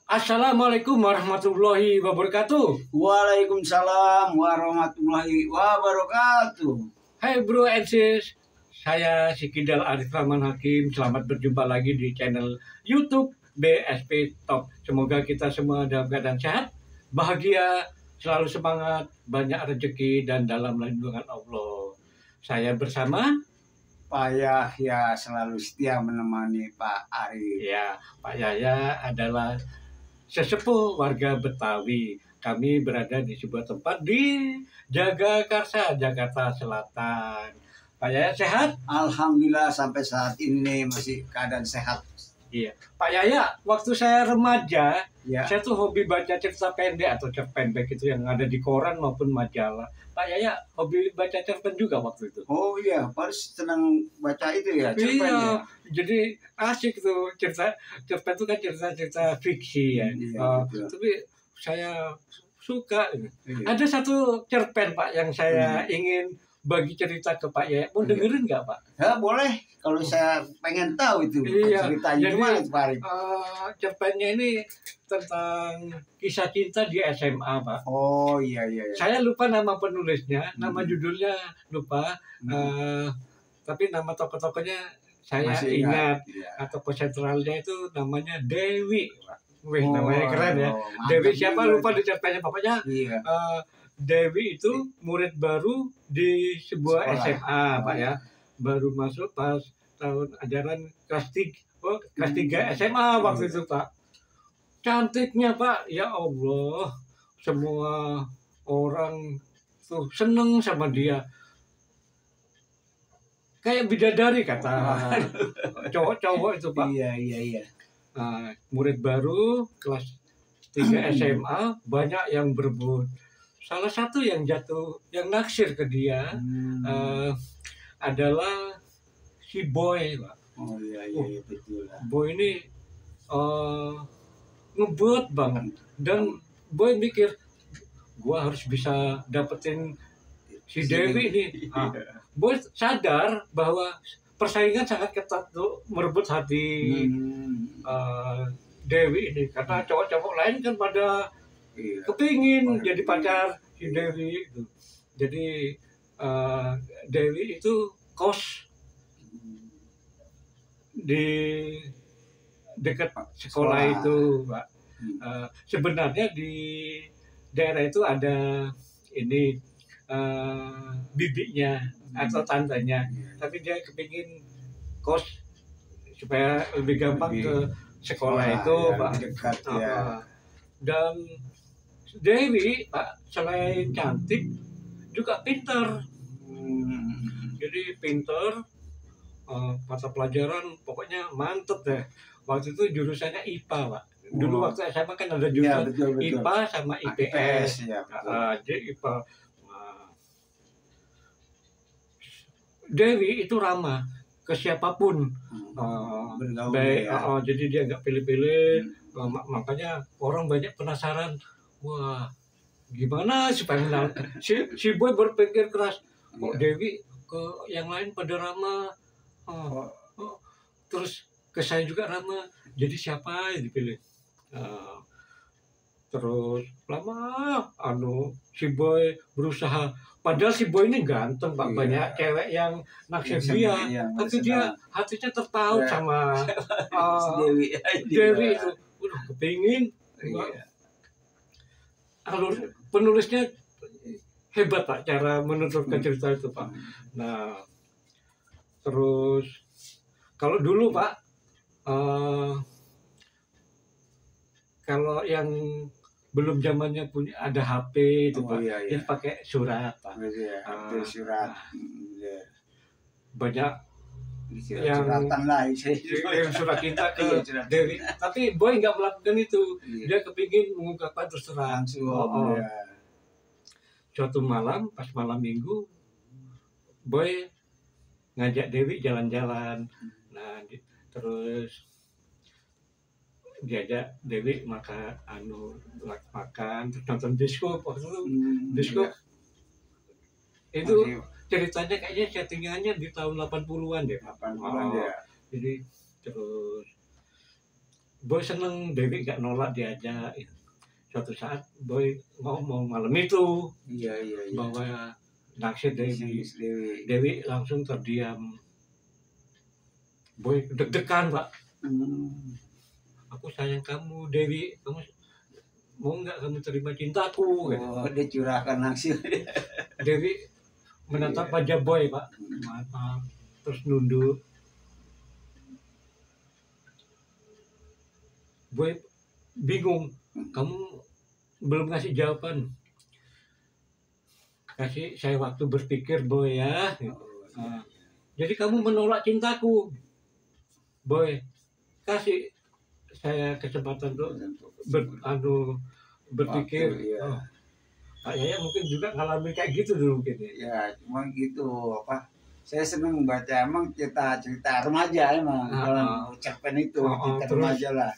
Assalamualaikum warahmatullahi wabarakatuh. Waalaikumsalam warahmatullahi wabarakatuh. Hai bro and sis, saya Sikidal Arif Rahman Hakim. Selamat berjumpa lagi di channel YouTube BSP Top. Semoga kita semua dalam keadaan sehat, bahagia, selalu semangat, banyak rezeki dan dalam lindungan Allah. Saya bersama Pak Yahya selalu setia menemani Pak Arif. ya, Pak Yahya adalah sesepuh warga Betawi. Kami berada di sebuah tempat di Jagakarsa, Jakarta Selatan. Pak Yaya sehat? Alhamdulillah sampai saat ini masih keadaan sehat. Iya. Pak Yaya, waktu saya remaja, Ya. saya tuh hobi baca cerita pendek atau cerpen baik itu yang ada di koran maupun majalah. Pak Yaya hobi baca cerpen juga waktu itu? Oh iya, Paris senang baca itu ya, cerpen Iya, ya. jadi asik tuh cerpen itu kan cerita fiksi ya. Iya, betul. Tapi saya suka. Iya. Ada satu cerpen Pak yang saya ingin bagi cerita ke Pak Yaya. Mau dengerin nggak Pak? Ya boleh, kalau saya pengen tahu itu Iya, ceritanya jadi, gimana itu Pak Arif. Cerpennya ini tentang kisah cinta di SMA Pak. Oh iya. Saya lupa nama penulisnya, nama judulnya lupa. Tapi nama tokoh-tokohnya saya Masih ingat. Iya. Tokoh sentralnya itu namanya Dewi. Wih, Oh, namanya keren ya. mantap Dewi siapa juga lupa itu. di cerpennya. Pokoknya Iya. Dewi itu murid baru di sebuah Sekolah. SMA Pak ya. Baru masuk pas tahun ajaran kelas 3 SMA waktu itu Pak. Cantiknya Pak, ya Allah. Semua orang tuh seneng sama dia. Kayak bidadari kata cowok-cowok itu Pak. Iya. Murid baru kelas 3 SMA banyak yang berebut. Salah satu yang yang naksir ke dia adalah si Boy Pak. Oh iya betul lah. Boy ini ngebut banget dan Boy mikir gua harus bisa dapetin si Dewi ini. Boy sadar bahwa persaingan sangat ketat tuh merebut hati Dewi ini karena cowok-cowok lain kan pada kepingin jadi pacar si Dewi itu. Jadi Dewi itu kos di dekat sekolah itu Pak. Sebenarnya di daerah itu ada ini bibinya atau tantenya, tapi dia kepingin kos supaya lebih gampang ke sekolah itu Pak. Dekat ya. Dan Dewi Pak selain cantik juga pintar. Jadi pintar, mata pelajaran pokoknya mantep deh. Waktu itu jurusannya IPA Pak. Dulu waktu SMA kan ada jurusan betul. IPA sama IPS. Ya, Jadi IPA. Dewi itu ramah ke siapapun. Bergaul Baik, ya. jadi dia nggak pilih-pilih. Makanya orang banyak penasaran. Wah, gimana supaya kenal? Si Boy berpikir keras. Kok Dewi ke yang lain pada ramah? Terus ke saya juga ramah. Jadi siapa yang dipilih? Terus lama si Boy berusaha. Padahal si Boy ini ganteng Pak, banyak cewek yang naksir dia, tapi dia hatinya terpaut sama Dewi itu. Udah kepingin. Alur penulisnya hebat Pak, cara menuturkan cerita itu Pak. Nah, terus kalau dulu Pak, kalau yang belum zamannya punya ada HP itu Pak, dia pakai surat Pak. Surat. Banyak yang suratan lah surat cinta ke Dewi, tapi Boy nggak melakukan itu. Dia kepingin mengungkapkan terus terang. Suatu malam, pas malam minggu, Boy ngajak Dewi jalan-jalan. Nah, terus diajak Dewi makan, terus nonton disko. Waktu itu disko itu ceritanya kayaknya settingannya di tahun 80-an deh. 80-an ya. Jadi terus Boy seneng Dewi gak nolak diajak. Suatu saat Boy mau malam itu Iya. bawa naksir Dewi. Dewi. Dewi langsung terdiam. Boy deg-degan Pak. Aku sayang kamu Dewi, kamu mau nggak kamu terima cintaku? Oh, dia curahkan naksir. Dewi menatap wajah Boy Pak, mata terus nunduk. Boy bingung, kamu belum ngasih jawaban. Kasih saya waktu berpikir Boy ya. Jadi kamu menolak cintaku, Boy. Kasih saya kesempatan untuk berpikir. Waktu, ya. Pak Yaya mungkin juga ngalamin kayak gitu dulu mungkin ya. Ya, cuma gitu apa? Saya senang membaca emang cerita remaja emang kalau cerpen itu cerita remaja lah.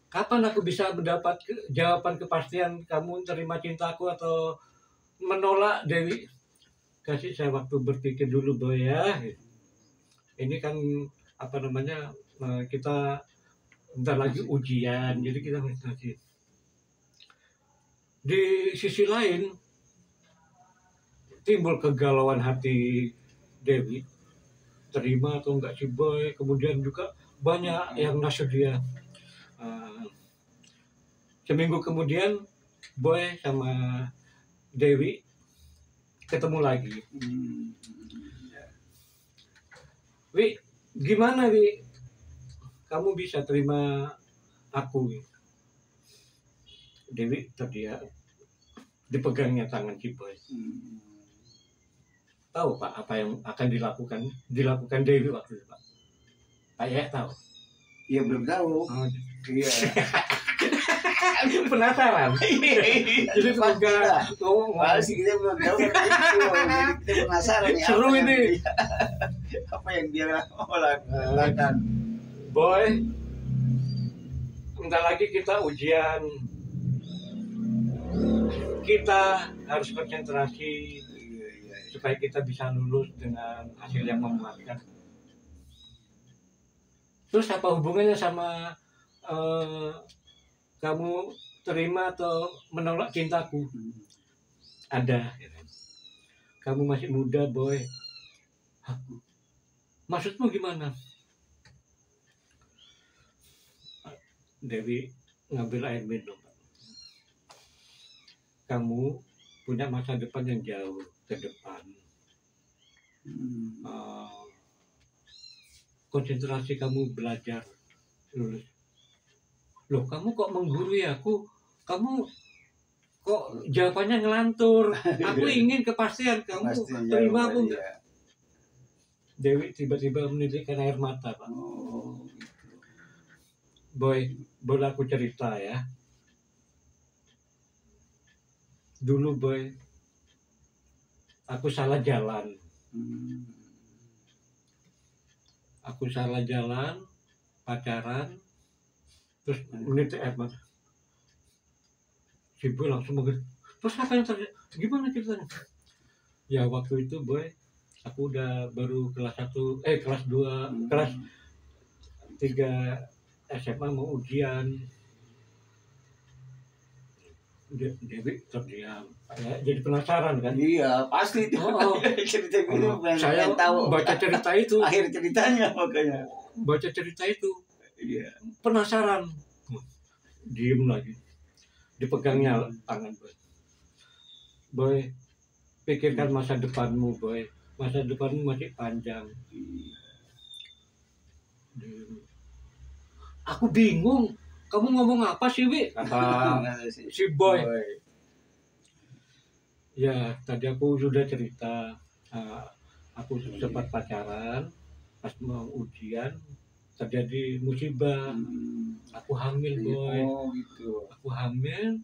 Kapan aku bisa mendapat jawaban kepastian kamu terima cintaku atau menolak Dewi? Kasih saya waktu berpikir dulu Boy ya. Ini kan apa namanya, kita bentar lagi ujian, jadi kita masih. Di sisi lain timbul kegalauan hati Dewi, terima atau enggak si Boy. Kemudian juga banyak yang ngasih dia. Seminggu kemudian Boy sama Dewi ketemu lagi. Wi, gimana Wi? Kamu bisa terima aku? Dewi terdiam, dipegangnya tangan si Boy. Tahu Pak apa yang akan dilakukan Dewi waktu itu Pak? Pak ya tahu? Iya belum tahu. Iya. Penasaran. Jadi pegang ngomong. Pasti kita belum tahu. Jadi kita penasaran ya. Seru ini. Apa yang dia lakukan? Boy, bentar lagi kita ujian. Kita harus konsentrasi supaya kita bisa lulus dengan hasil yang memuaskan. Terus apa hubungannya sama kamu terima atau menolak cintaku? Ada. Kamu masih muda Boy. Maksudmu gimana? Dewi ngambil air minum. Kamu punya masa depan yang jauh ke depan. Konsentrasi kamu belajar lulus. Loh, kamu kok menggurui aku? Kamu kok jawabannya ngelantur? Aku ingin kepastian kamu terima aku enggak? Dewi tiba-tiba menitikkan air mata Pak. Boy, boleh aku cerita ya? Dulu Boy, aku salah jalan. Aku salah jalan, pacaran, terus menitik air mata. Si Boy langsung mengerti. Terus apa yang terjadi? Gimana ceritanya? Ya waktu itu Boy, aku udah baru kelas 2, kelas 3 SMA mau ujian. Dewi terdiam, jadi penasaran kan? Iya pasti itu. Cerita gitu saya tahu baca cerita itu. Akhir ceritanya makanya. Baca cerita itu. Iya. Penasaran. Diem lagi. Dipegangnya tangan Boy. Boy, pikirkan masa depanmu Boy. Masa depanmu masih panjang. Aku bingung. Kamu ngomong apa sih, Wi? Kata si Boy. Ya, tadi aku sudah cerita. Aku sempat pacaran. Pas mau ujian, terjadi musibah. Aku hamil, Boy. Gitu. Aku hamil.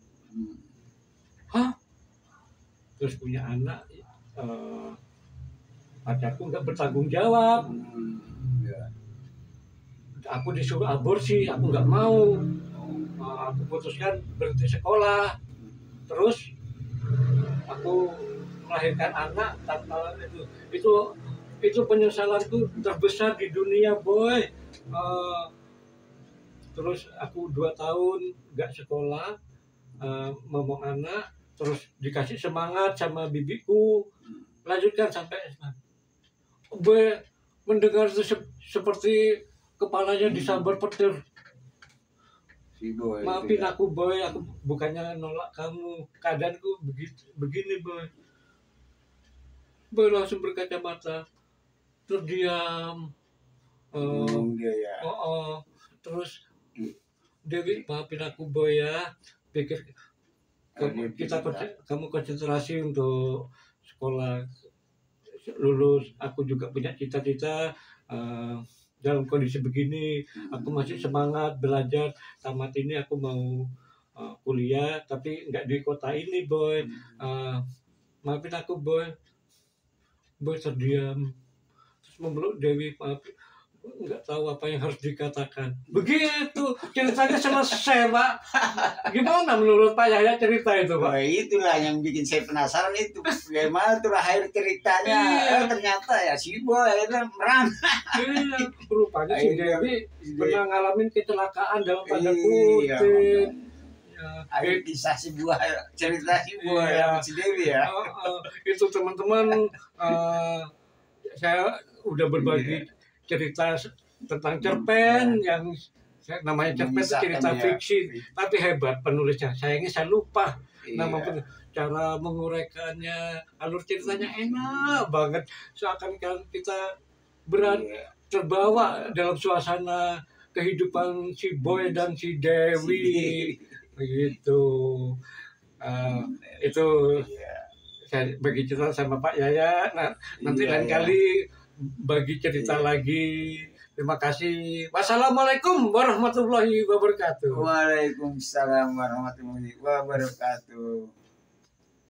Hah? Terus punya anak. Pacarku nggak bertanggung jawab. Aku disuruh aborsi, aku nggak mau. Aku putuskan berhenti sekolah. Terus aku melahirkan anak tanpa itu penyesalanku terbesar di dunia, Boy. terus aku 2 tahun nggak sekolah, momong anak, terus dikasih semangat sama bibiku, lanjutkan sampai SMA. Mendengar itu seperti kepalanya disambar petir. Si Boy. Maafin aku Boy, aku bukannya nolak kamu, keadaanku begini Boy. Boy langsung berkacamata, terdiam. Dia ya. Terus Dewi, maafin aku Boy ya, pikir kamu konsentrasi untuk sekolah, lulus. Aku juga punya cita-cita. Dalam kondisi begini aku masih semangat belajar, tamat ini aku mau kuliah tapi nggak di kota ini Boy. Maafin aku Boy. Boy terdiam terus memeluk Dewi, maafin, nggak tahu apa yang harus dikatakan. Begitu ceritanya selesai Pak. Gimana menurut Pak Yahya cerita itu Pak? Itulah yang bikin saya penasaran itu. Bagaimana tuh akhir ceritanya? Ternyata ya si Boy akhirnya merang. Rupanya si Dewi pernah ngalamin kecelakaan dalam tanda kutip. Akhir kisah si Buah, cerita si Buah ya si Dewi ya. Itu teman-teman, saya udah berbagi cerita tentang cerpen yang namanya cerpen itu cerita fiksi, tapi hebat penulisnya. Sayangnya saya lupa nama cara menguraikannya, alur ceritanya enak banget, seakan kita terbawa dalam suasana kehidupan si Boy dan si Dewi begitu. Itu saya bagi cerita sama Pak Yaya. Nanti lain kali bagi cerita lagi. Terima kasih. Wassalamualaikum warahmatullahi wabarakatuh. Waalaikumsalam warahmatullahi wabarakatuh.